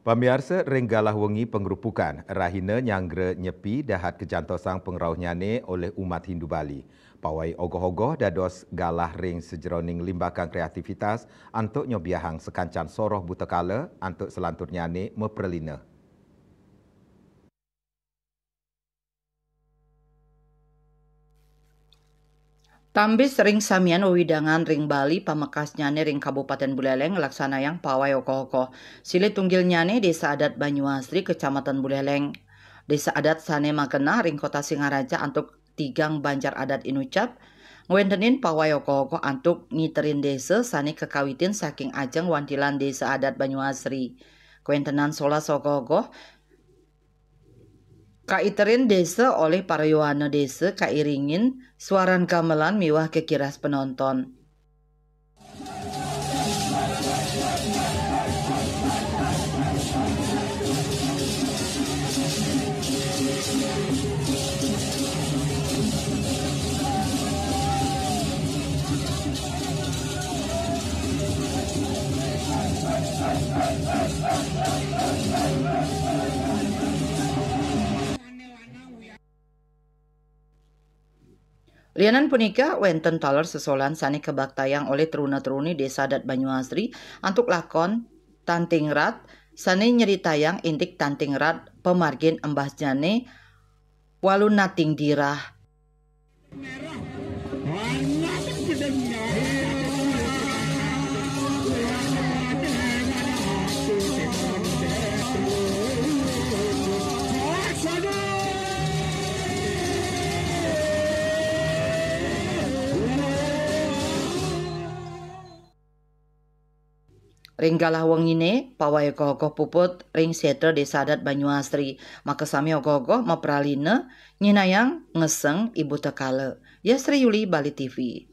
Pamiarsa renggalah wengi pengerupukan, rahina nyanggre nyepi dahat kejantosang pengrauhnyane oleh umat Hindu Bali. Pawai ogoh-ogoh dados galah ring sejeroning limbakan kreativitas antuk nyobiahang sekancan soroh butakala antuk selanturnyane meperlina. Tambis ring samian wewidangan ring Bali pamekas nyane ring Kabupaten Buleleng laksanayang pawai oko-oko. Sile tunggil nyane Desa Adat Banyuasri Kecamatan Buleleng. Desa Adat sane makena ring Kota Singaraja antuk tigang Banjar Adat Inucap. Ngwentenin pawai oko-oko antuk ngiterin desa sane kekawitin saking ajeng wantilan Desa Adat Banyuasri. Kwentenan solas oko-oko kaiterin desa oleh para yohana desa kairingin suaran gamelan miwah kekiras penonton. Lianan punika wenten taler sesolan sane kebaktayang oleh teruna-teruni Desa Adat Banyuasri antuk lakon Tantingrat sane nyeritayang intik Tantingrat pemargin embah jane walun nating dirah. Ring galah wengine pawai ogoh-ogoh puput ring seter Desa Adat Banyuasri. Maka sami ogoh-ogoh mepralina nyinayang ngeseng ibu tekale. Ya Sri Yuli Bali TV.